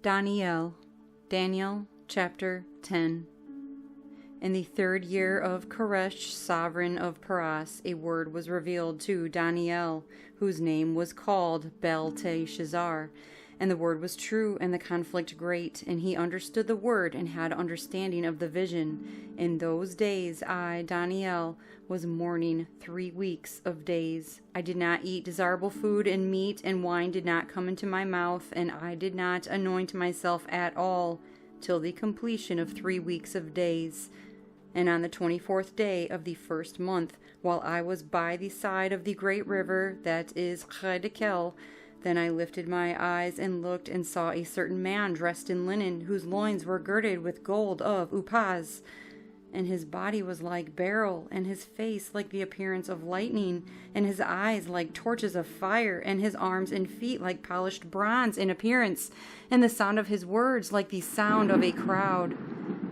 Dani'el, Daniel chapter 10. In the 3rd year of Koresh, sovereign of Paras, a word was revealed to Dani'el, whose name was called Belteshazzar. And the word was true, and the conflict great, and he understood the word, and had understanding of the vision. In those days I, Dani'el, was mourning 3 weeks of days. I did not eat desirable food, and meat and wine did not come into my mouth, and I did not anoint myself at all, till the completion of 3 weeks of days. And on the 24th day of the 1st month, while I was by the side of the great river, that is Ch10-12, then I lifted my eyes and looked, and saw a certain man dressed in linen, whose loins were girded with gold of Uphaz. And his body was like beryl, and his face like the appearance of lightning, and his eyes like torches of fire, and his arms and feet like polished bronze in appearance, and the sound of his words like the sound of a crowd.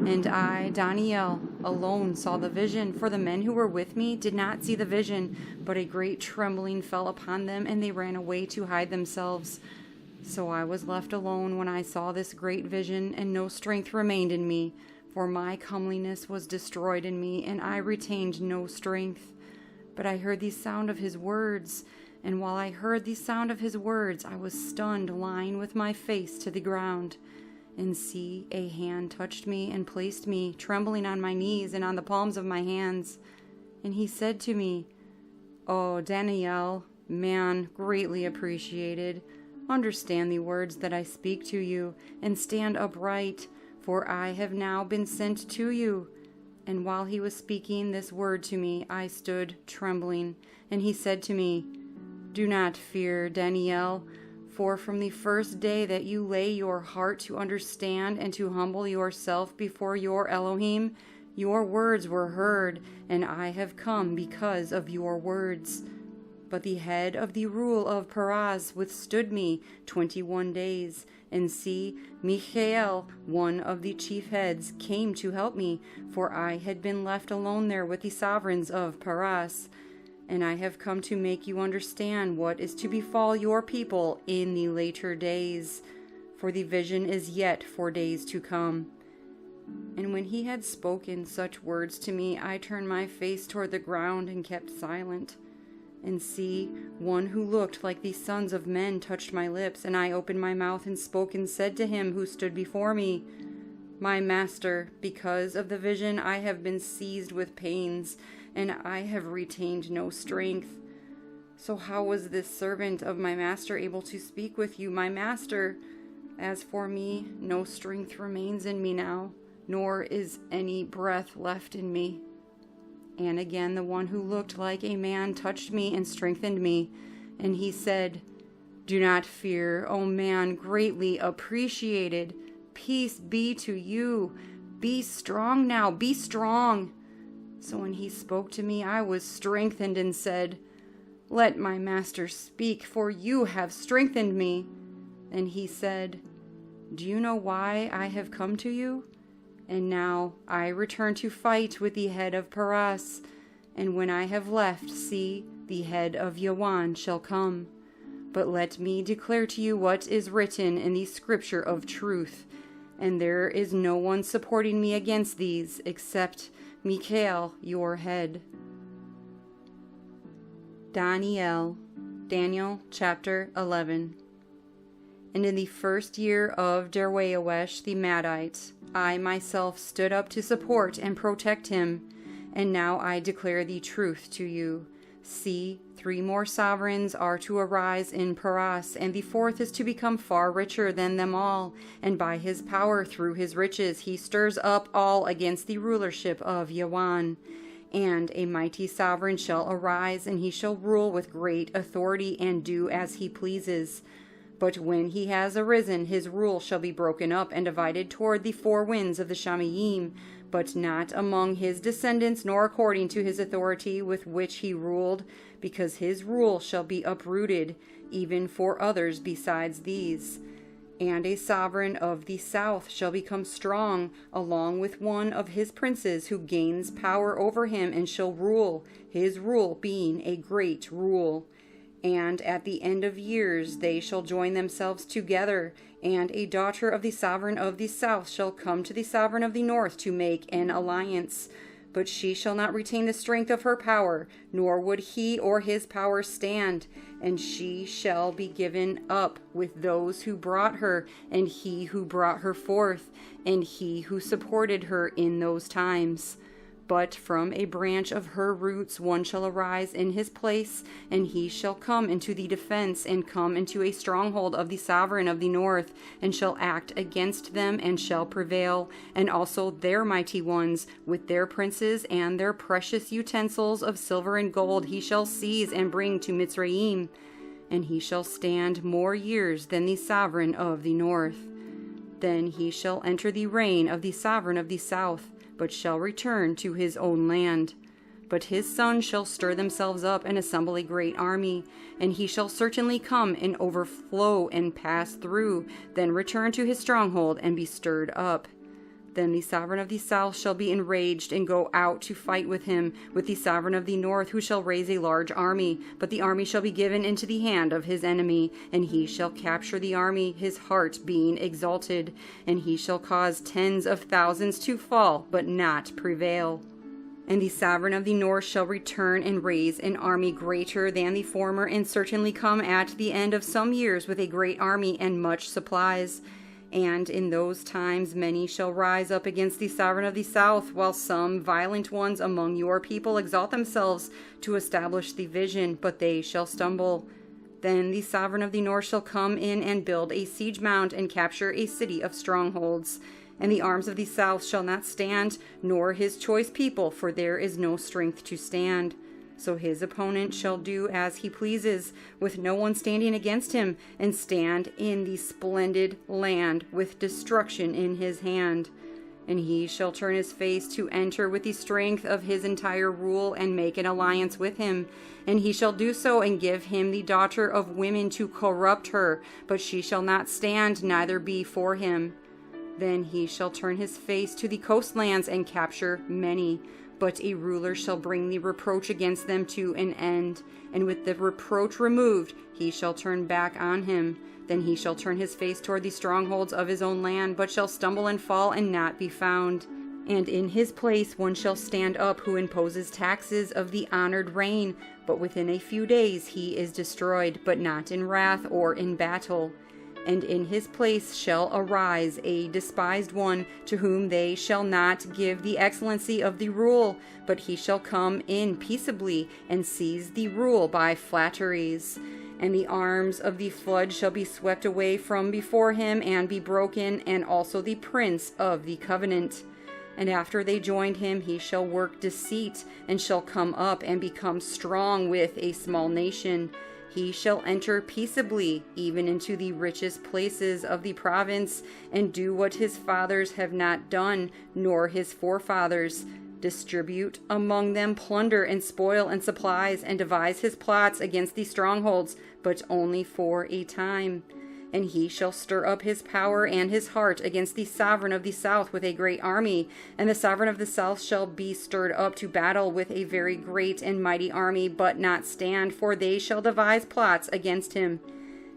And I, Dani'el, alone saw the vision, for the men who were with me did not see the vision, but a great trembling fell upon them, and they ran away to hide themselves. So I was left alone when I saw this great vision, and no strength remained in me, for my comeliness was destroyed in me, and I retained no strength. But I heard the sound of his words, and while I heard the sound of his words, I was stunned, lying with my face to the ground. And see, a hand touched me and placed me, trembling on my knees and on the palms of my hands. And he said to me, "O Dani'el, man greatly appreciated, understand the words that I speak to you, and stand upright, for I have now been sent to you." And while he was speaking this word to me, I stood trembling. And he said to me, "Do not fear, Dani'el, for from the first day that you lay your heart to understand and to humble yourself before your Elohim, your words were heard, and I have come because of your words. But the head of the rule of Paras withstood me 21 days, and see, Michael, one of the chief heads, came to help me, for I had been left alone there with the sovereigns of Paras. And I have come to make you understand what is to befall your people in the later days, for the vision is yet for days to come." And when he had spoken such words to me, I turned my face toward the ground and kept silent. And see, one who looked like the sons of men touched my lips, and I opened my mouth and spoke and said to him who stood before me, "My master, because of the vision I have been seized with pains, and I have retained no strength. So how was this servant of my master able to speak with you, my master? As for me, no strength remains in me now, nor is any breath left in me." And again the one who looked like a man touched me and strengthened me, and he said, "Do not fear, O man greatly appreciated. Peace be to you. Be strong now, be strong." So when he spoke to me, I was strengthened and said, "Let my master speak, for you have strengthened me." And he said, "Do you know why I have come to you? And now I return to fight with the head of Paras, and when I have left, see, the head of Yahuah shall come. But let me declare to you what is written in the scripture of truth, and there is no one supporting me against these, except Michael, your head." Dani'el, Daniel chapter 11. And in the 1st year of YHWH the Maddite, I myself stood up to support and protect him. And now I declare the truth to you. See, 3 more sovereigns are to arise in Paras, and the 4th is to become far richer than them all. And by his power through his riches he stirs up all against the rulership of Yahuah. And a mighty sovereign shall arise, and he shall rule with great authority and do as he pleases. But when he has arisen, his rule shall be broken up and divided toward the 4 winds of the Shamayim, but not among his descendants, nor according to his authority with which he ruled, because his rule shall be uprooted, even for others besides these. And a sovereign of the south shall become strong, along with one of his princes, who gains power over him and shall rule, his rule being a great rule. And at the end of years they shall join themselves together, and a daughter of the sovereign of the south shall come to the sovereign of the north to make an alliance. But she shall not retain the strength of her power, nor would he or his power stand. And she shall be given up with those who brought her, and he who brought her forth, and he who supported her in those times. But from a branch of her roots one shall arise in his place, and he shall come into the defense, and come into a stronghold of the sovereign of the north, and shall act against them, and shall prevail, and also their mighty ones, with their princes and their precious utensils of silver and gold he shall seize and bring to Mitzrayim, and he shall stand more years than the sovereign of the north. Then he shall enter the reign of the sovereign of the south, but shall return to his own land. But his sons shall stir themselves up and assemble a great army, and he shall certainly come and overflow and pass through, then return to his stronghold and be stirred up. Then the sovereign of the south shall be enraged and go out to fight with him, with the sovereign of the north, who shall raise a large army. But the army shall be given into the hand of his enemy, and he shall capture the army, his heart being exalted. And he shall cause tens of thousands to fall, but not prevail. And the sovereign of the north shall return and raise an army greater than the former, and certainly come at the end of some years with a great army and much supplies. And in those times many shall rise up against the sovereign of the south, while some violent ones among your people exalt themselves to establish the vision, but they shall stumble. Then the sovereign of the north shall come in and build a siege mound and capture a city of strongholds. And the arms of the south shall not stand, nor his choice people, for there is no strength to stand. So his opponent shall do as he pleases, with no one standing against him, and stand in the splendid land with destruction in his hand. And he shall turn his face to enter with the strength of his entire rule, and make an alliance with him. And he shall do so, and give him the daughter of women to corrupt her, but she shall not stand, neither be for him. Then he shall turn his face to the coastlands, and capture many. But a ruler shall bring the reproach against them to an end, and with the reproach removed, he shall turn back on him. Then he shall turn his face toward the strongholds of his own land, but shall stumble and fall and not be found. And in his place one shall stand up who imposes taxes of the honored reign, but within a few days he is destroyed, but not in wrath or in battle. And in his place shall arise a despised one, to whom they shall not give the excellency of the rule, but he shall come in peaceably, and seize the rule by flatteries. And the arms of the flood shall be swept away from before him, and be broken, and also the prince of the covenant. And after they joined him, he shall work deceit, and shall come up and become strong with a small nation. He shall enter peaceably, even into the richest places of the province, and do what his fathers have not done, nor his forefathers. Distribute among them plunder and spoil and supplies, and devise his plots against the strongholds, but only for a time. And he shall stir up his power and his heart against the sovereign of the south with a great army. And the sovereign of the south shall be stirred up to battle with a very great and mighty army, but not stand, for they shall devise plots against him.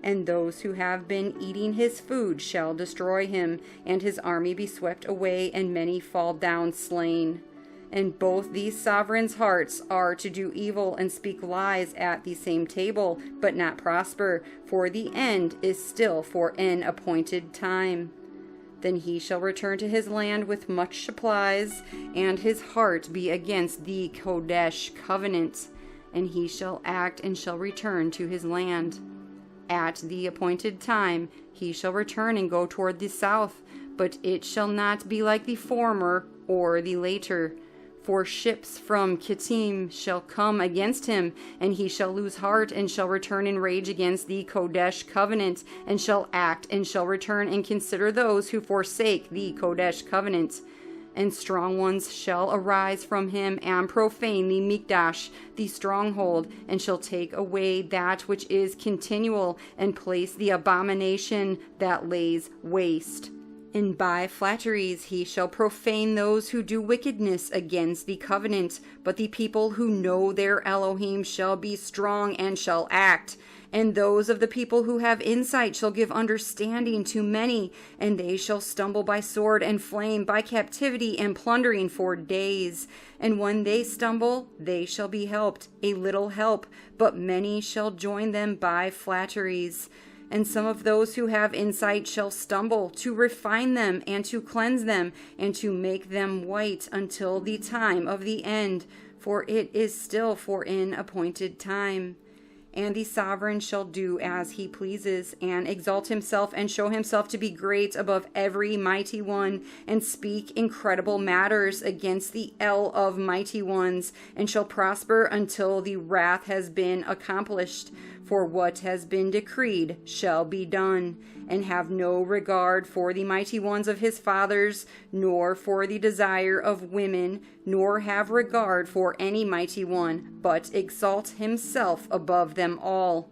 And those who have been eating his food shall destroy him, and his army be swept away, and many fall down slain. And both these sovereigns' hearts are to do evil and speak lies at the same table, but not prosper, for the end is still for an appointed time. Then he shall return to his land with much supplies, and his heart be against the Kodesh covenant, and he shall act and shall return to his land. At the appointed time he shall return and go toward the south, but it shall not be like the former or the later. For ships from Kittim shall come against him, and he shall lose heart, and shall return in rage against the Kodesh covenant, and shall act, and shall return and consider those who forsake the Kodesh covenant. And strong ones shall arise from him, and profane the Mikdash, the stronghold, and shall take away that which is continual, and place the abomination that lays waste. And by flatteries he shall profane those who do wickedness against the covenant. But the people who know their Elohim shall be strong and shall act. And those of the people who have insight shall give understanding to many. And they shall stumble by sword and flame, by captivity and plundering for days. And when they stumble, they shall be helped, a little help. But many shall join them by flatteries. And some of those who have insight shall stumble, to refine them and to cleanse them and to make them white until the time of the end, for it is still for an appointed time. And the sovereign shall do as he pleases, and exalt himself and show himself to be great above every mighty one, and speak incredible matters against the El of mighty ones, and shall prosper until the wrath has been accomplished. For what has been decreed shall be done, and have no regard for the mighty ones of his fathers, nor for the desire of women, nor have regard for any mighty one, but exalt himself above them all.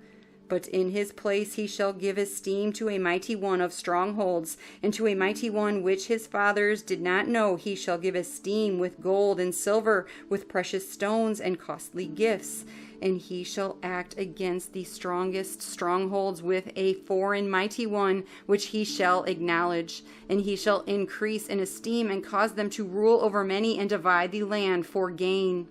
But in his place he shall give esteem to a mighty one of strongholds, and to a mighty one which his fathers did not know he shall give esteem with gold and silver, with precious stones and costly gifts. And he shall act against the strongest strongholds with a foreign mighty one, which he shall acknowledge. And he shall increase in esteem, and cause them to rule over many, and divide the land for gain.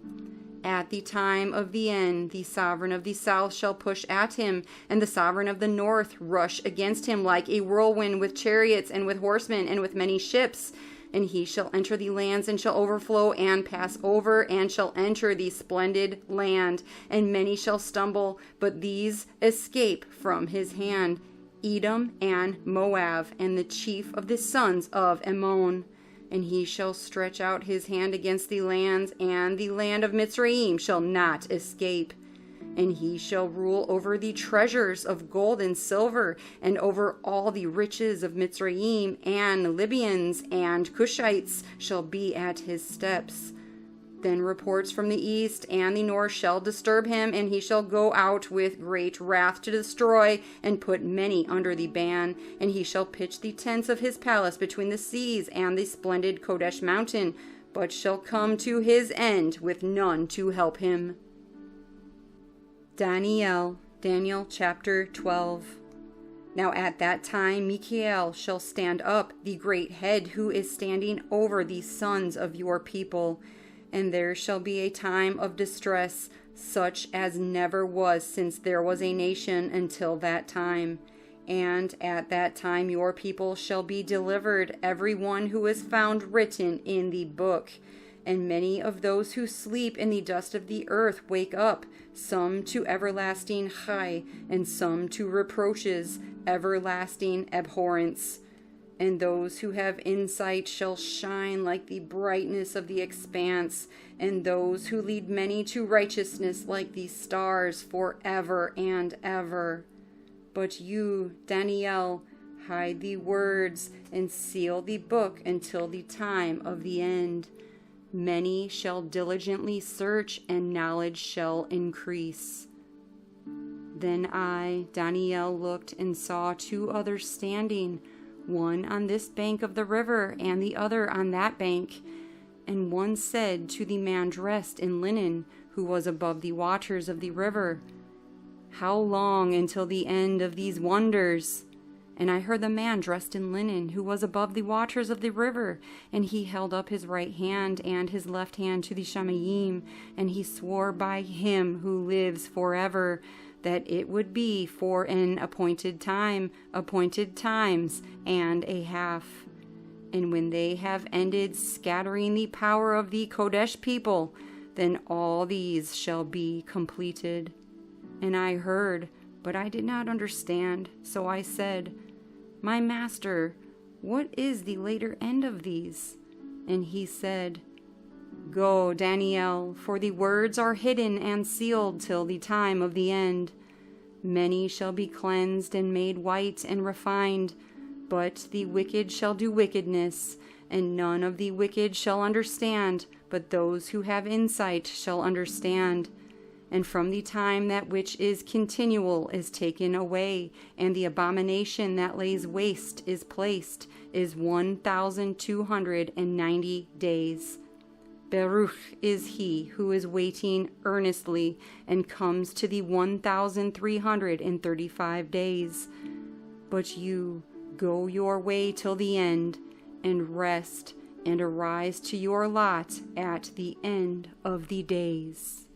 At the time of the end, the sovereign of the south shall push at him, and the sovereign of the north rush against him like a whirlwind, with chariots and with horsemen and with many ships. And he shall enter the lands, and shall overflow and pass over, and shall enter the splendid land. And many shall stumble, but these escape from his hand, Edom and Moab, and the chief of the sons of Ammon. And he shall stretch out his hand against the lands, and the land of Mitzrayim shall not escape. And he shall rule over the treasures of gold and silver, and over all the riches of Mitzrayim, and Libyans and Cushites shall be at his steps. Then reports from the east and the north shall disturb him, and he shall go out with great wrath to destroy, and put many under the ban. And he shall pitch the tents of his palace between the seas and the splendid Kodesh mountain, but shall come to his end with none to help him. Dani'el, Daniel chapter 12. Now at that time Michael shall stand up, the great head who is standing over the sons of your people. And there shall be a time of distress, such as never was since there was a nation until that time. And at that time your people shall be delivered, every one who is found written in the book. And many of those who sleep in the dust of the earth wake up, some to everlasting chai, and some to reproaches, everlasting abhorrence. And those who have insight shall shine like the brightness of the expanse, and those who lead many to righteousness like the stars forever and ever. But you, Dani'el, hide the words and seal the book until the time of the end. Many shall diligently search, and knowledge shall increase. Then I, Dani'el, looked and saw two others standing, one on this bank of the river, and the other on that bank. And one said to the man dressed in linen, who was above the waters of the river, "How long until the end of these wonders?" And I heard the man dressed in linen, who was above the waters of the river, and he held up his right hand and his left hand to the Shamayim, and he swore by him who lives forever, that it would be for an appointed time, appointed times, and a half. And when they have ended scattering the power of the Kodesh people, then all these shall be completed. And I heard, but I did not understand, so I said, "My master, what is the later end of these?" And he said, "Go, Dani'el, for the words are hidden and sealed till the time of the end. Many shall be cleansed and made white and refined, but the wicked shall do wickedness, and none of the wicked shall understand, but those who have insight shall understand. And from the time that which is continual is taken away, and the abomination that lays waste is placed, is 1,290 days. Baruch is he who is waiting earnestly and comes to the 1,335 days. But you go your way till the end, and rest, and arise to your lot at the end of the days.